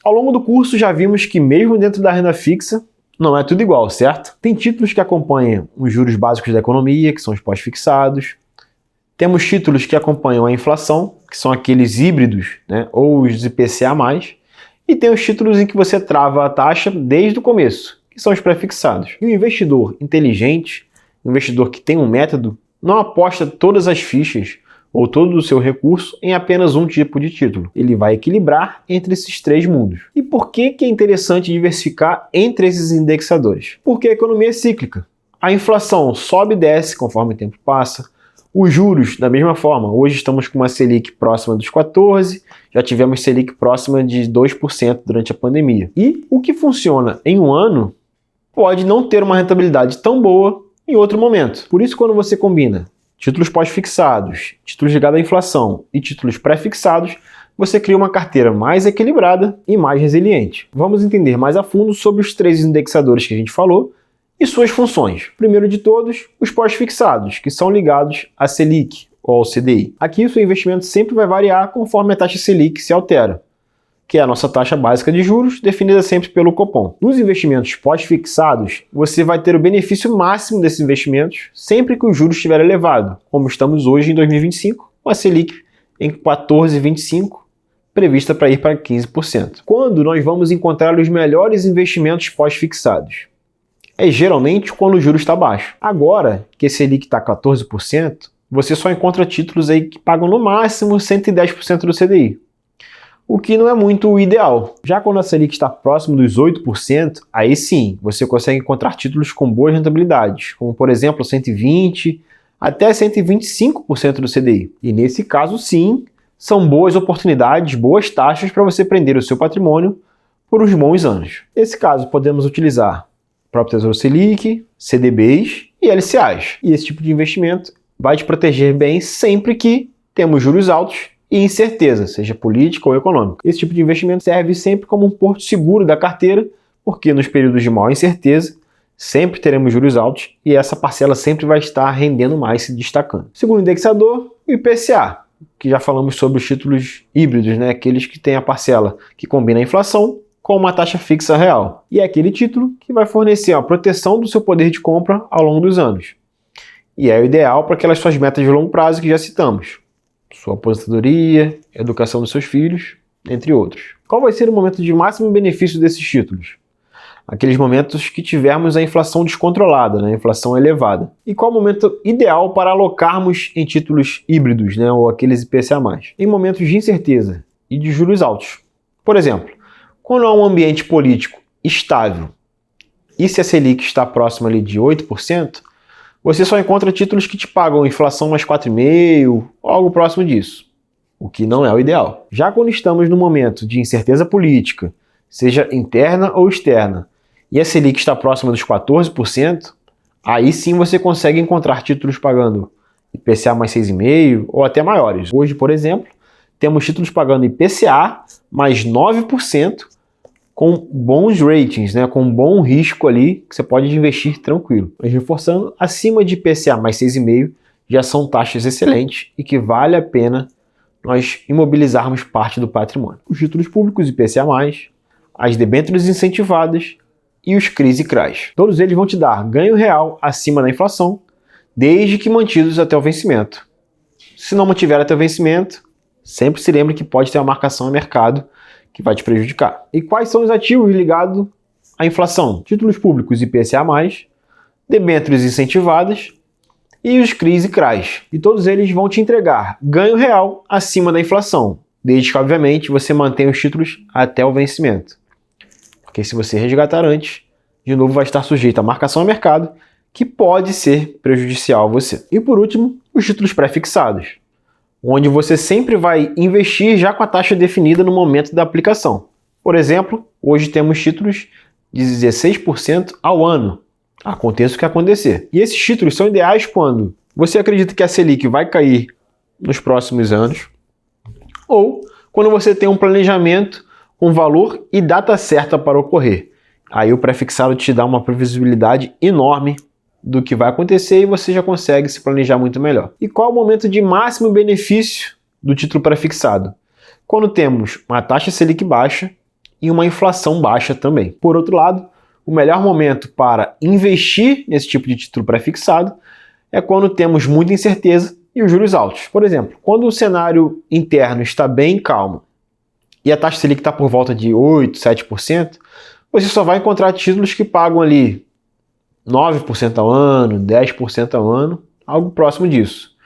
Ao longo do curso já vimos que mesmo dentro da renda fixa, não é tudo igual, certo? Tem títulos que acompanham os juros básicos da economia, que são os pós-fixados. Temos títulos que acompanham a inflação, que são aqueles híbridos, né, ou os IPCA+. E tem os títulos em que você trava a taxa desde o começo, que são os pré-fixados. E o investidor inteligente, o investidor que tem um método, não aposta todas as fichas ou todo o seu recurso em apenas um tipo de título. Ele vai equilibrar entre esses três mundos. E por que é interessante diversificar entre esses indexadores? Porque a economia é cíclica. A inflação sobe e desce conforme o tempo passa. Os juros, da mesma forma, hoje estamos com uma Selic próxima dos 14%, já tivemos Selic próxima de 2% durante a pandemia. E o que funciona em um ano pode não ter uma rentabilidade tão boa em outro momento. Por isso, quando você combina títulos pós-fixados, títulos ligados à inflação e títulos pré-fixados, você cria uma carteira mais equilibrada e mais resiliente. Vamos entender mais a fundo sobre os três indexadores que a gente falou e suas funções. Primeiro de todos, os pós-fixados, que são ligados à Selic ou ao CDI. Aqui o seu investimento sempre vai variar conforme a taxa Selic se altera, que é a nossa taxa básica de juros, definida sempre pelo Copom. Nos investimentos pós-fixados, você vai ter o benefício máximo desses investimentos sempre que o juros estiver elevado, como estamos hoje em 2025, com a Selic em 14,25%, prevista para ir para 15%. Quando nós vamos encontrar os melhores investimentos pós-fixados? É geralmente quando o juros está baixo. Agora que a Selic está 14%, você só encontra títulos aí que pagam no máximo 110% do CDI. O que não é muito o ideal. Já quando a Selic está próximo dos 8%, aí sim, você consegue encontrar títulos com boas rentabilidades, como por exemplo 120% até 125% do CDI. E nesse caso sim, são boas oportunidades, boas taxas para você prender o seu patrimônio por uns bons anos. Nesse caso, podemos utilizar o próprio Tesouro Selic, CDBs e LCAs. E esse tipo de investimento vai te proteger bem sempre que temos juros altos e incerteza, seja política ou econômica. Esse tipo de investimento serve sempre como um porto seguro da carteira, porque nos períodos de maior incerteza, sempre teremos juros altos e essa parcela sempre vai estar rendendo mais, se destacando. Segundo indexador, o IPCA, que já falamos sobre os títulos híbridos, né? Aqueles que têm a parcela que combina a inflação com uma taxa fixa real. E é aquele título que vai fornecer a proteção do seu poder de compra ao longo dos anos. E é o ideal para aquelas suas metas de longo prazo que já citamos. Sua aposentadoria, educação dos seus filhos, entre outros. Qual vai ser o momento de máximo benefício desses títulos? Aqueles momentos que tivermos a inflação descontrolada, né? A inflação elevada. E qual o momento ideal para alocarmos em títulos híbridos, né? Ou aqueles IPCA+? Em momentos de incerteza e de juros altos. Por exemplo, quando há um ambiente político estável e se a Selic está próxima ali de 8%, você só encontra títulos que te pagam inflação mais 4,5% ou algo próximo disso, o que não é o ideal. Já quando estamos no momento de incerteza política, seja interna ou externa, e a Selic está próxima dos 14%, aí sim você consegue encontrar títulos pagando IPCA mais 6,5% ou até maiores. Hoje, por exemplo, temos títulos pagando IPCA mais 9%, com bons ratings, né, com bom risco ali, que você pode investir tranquilo. Mas reforçando, acima de IPCA mais 6,5% já são taxas excelentes e que vale a pena nós imobilizarmos parte do patrimônio. Os títulos públicos IPCA+, as debêntures incentivadas e os CRIs e CRAs. Todos eles vão te dar ganho real acima da inflação, desde que mantidos até o vencimento. Se não mantiver até o vencimento, sempre se lembre que pode ter uma marcação a mercado que vai te prejudicar. E quais são os ativos ligados à inflação? Títulos públicos IPCA+, debêntures incentivadas e os CRIs e CRAs. E todos eles vão te entregar ganho real acima da inflação, desde que, obviamente, você mantenha os títulos até o vencimento. Porque se você resgatar antes, de novo vai estar sujeito à marcação a mercado, que pode ser prejudicial a você. E por último, os títulos pré-fixados, onde você sempre vai investir já com a taxa definida no momento da aplicação. Por exemplo, hoje temos títulos de 16% ao ano, aconteça o que acontecer. E esses títulos são ideais quando você acredita que a Selic vai cair nos próximos anos, ou quando você tem um planejamento com valor e data certa para ocorrer. Aí o pré-fixado te dá uma previsibilidade enorme do que vai acontecer e você já consegue se planejar muito melhor. E qual o momento de máximo benefício do título pré-fixado? Quando temos uma taxa Selic baixa e uma inflação baixa também. Por outro lado, o melhor momento para investir nesse tipo de título pré-fixado é quando temos muita incerteza e os juros altos. Por exemplo, quando o cenário interno está bem calmo e a taxa Selic está por volta de 8%, 7%, você só vai encontrar títulos que pagam ali 9% ao ano, 10% ao ano, algo próximo disso.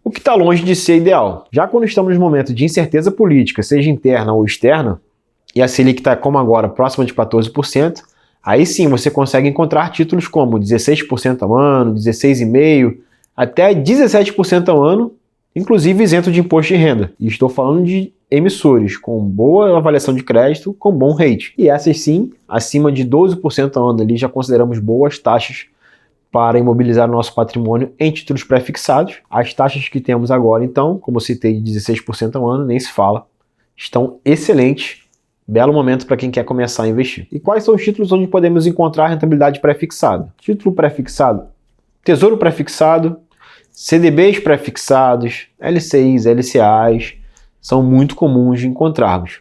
O que está longe de ser ideal. Já quando estamos no momento de incerteza política, seja interna ou externa, e a Selic está como agora, próxima de 14%, aí sim você consegue encontrar títulos como 16% ao ano, 16,5%, até 17% ao ano, inclusive isento de imposto de renda. E estou falando de emissores com boa avaliação de crédito, com bom rate. E essas sim, acima de 12% ao ano ali, já consideramos boas taxas para imobilizar o nosso patrimônio em títulos pré-fixados. As taxas que temos agora, então, como eu citei, de 16% ao ano, nem se fala, estão excelentes. Belo momento para quem quer começar a investir. E quais são os títulos onde podemos encontrar rentabilidade pré-fixada? Título pré-fixado, Tesouro pré-fixado, CDBs pré-fixados, LCIs, LCAs, são muito comuns de encontrarmos.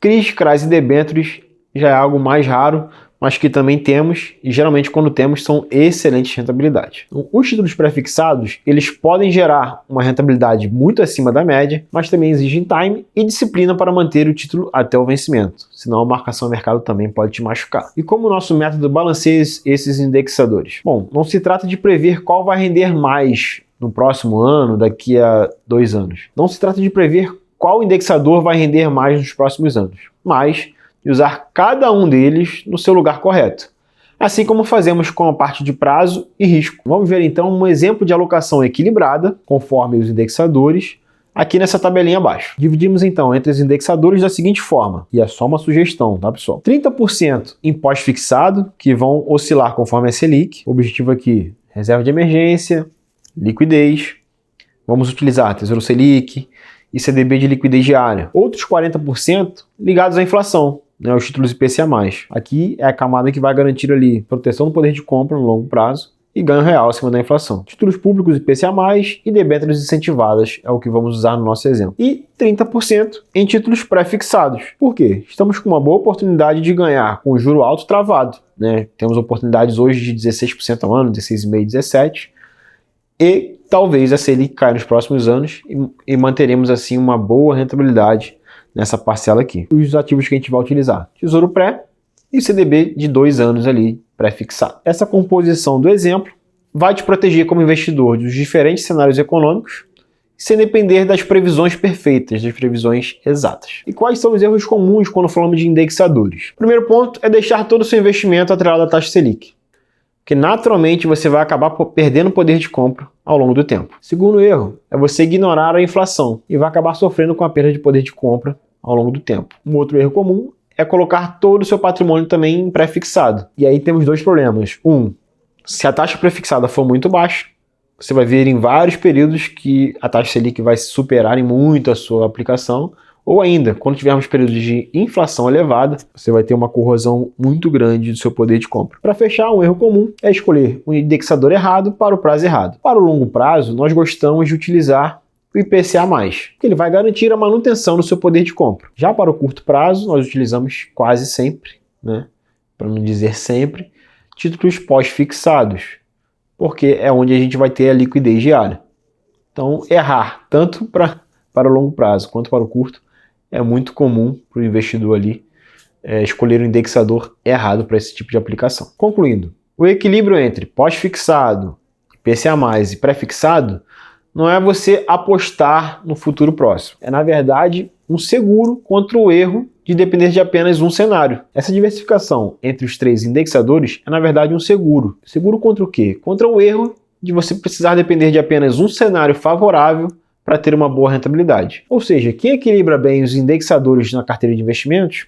CRIs, CRAs e debêntures já é algo mais raro, mas que também temos, e geralmente quando temos são excelentes rentabilidades. Os títulos pré-fixados, eles podem gerar uma rentabilidade muito acima da média, mas também exigem time e disciplina para manter o título até o vencimento, senão a marcação ao mercado também pode te machucar. E como o nosso método balanceia esses indexadores? Bom, não se trata de prever qual vai render mais no próximo ano, daqui a 2 anos. Não se trata de prever qual indexador vai render mais nos próximos anos, mas e usar cada um deles no seu lugar correto, assim como fazemos com a parte de prazo e risco. Vamos ver então um exemplo de alocação equilibrada, conforme os indexadores, aqui nessa tabelinha abaixo. Dividimos então entre os indexadores da seguinte forma, e é só uma sugestão, tá pessoal? 30% em pós-fixado, que vão oscilar conforme a Selic, o objetivo aqui, reserva de emergência, liquidez, vamos utilizar Tesouro Selic e CDB de liquidez diária. Outros 40% ligados à inflação, os títulos IPCA+. Aqui é a camada que vai garantir ali proteção do poder de compra no longo prazo e ganho real acima da inflação. Títulos públicos IPCA+, e debêntures incentivadas é o que vamos usar no nosso exemplo. E 30% em títulos pré-fixados. Por quê? Estamos com uma boa oportunidade de ganhar com o juro alto travado. Temos oportunidades hoje de 16% ao ano, 16,5%, 17%. E talvez a Selic caia nos próximos anos e manteremos assim uma boa rentabilidade nessa parcela aqui. Os ativos que a gente vai utilizar: Tesouro Pré e CDB de 2 anos ali pré-fixado. Essa composição do exemplo vai te proteger como investidor dos diferentes cenários econômicos, sem depender das previsões perfeitas, das previsões exatas. E quais são os erros comuns quando falamos de indexadores? O primeiro ponto é deixar todo o seu investimento atrelado à taxa Selic, porque naturalmente você vai acabar perdendo poder de compra ao longo do tempo. Segundo erro é você ignorar a inflação e vai acabar sofrendo com a perda de poder de compra ao longo do tempo. Um outro erro comum é colocar todo o seu patrimônio também em pré-fixado. E aí temos 2 problemas. Se a taxa pré-fixada for muito baixa, você vai ver em vários períodos que a taxa Selic vai superar em muito a sua aplicação, ou ainda, quando tivermos períodos de inflação elevada, você vai ter uma corrosão muito grande do seu poder de compra. Para fechar, um erro comum é escolher um indexador errado para o prazo errado. Para o longo prazo, nós gostamos de utilizar o IPCA+, que ele vai garantir a manutenção do seu poder de compra. Já para o curto prazo, nós utilizamos quase sempre, para não dizer sempre, títulos pós-fixados, porque é onde a gente vai ter a liquidez diária. Então, errar tanto para o longo prazo quanto para o curto é muito comum para o investidor ali escolher o indexador errado para esse tipo de aplicação. Concluindo, o equilíbrio entre pós-fixado, IPCA+, e pré-fixado não é você apostar no futuro próximo. É, na verdade, um seguro contra o erro de depender de apenas um cenário. Essa diversificação entre os 3 indexadores é, na verdade, um seguro. Seguro contra o quê? Contra o erro de você precisar depender de apenas um cenário favorável para ter uma boa rentabilidade. Ou seja, quem equilibra bem os indexadores na carteira de investimentos,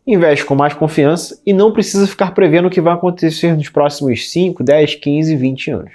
investe com mais confiança e não precisa ficar prevendo o que vai acontecer nos próximos 5, 10, 15, 20 anos.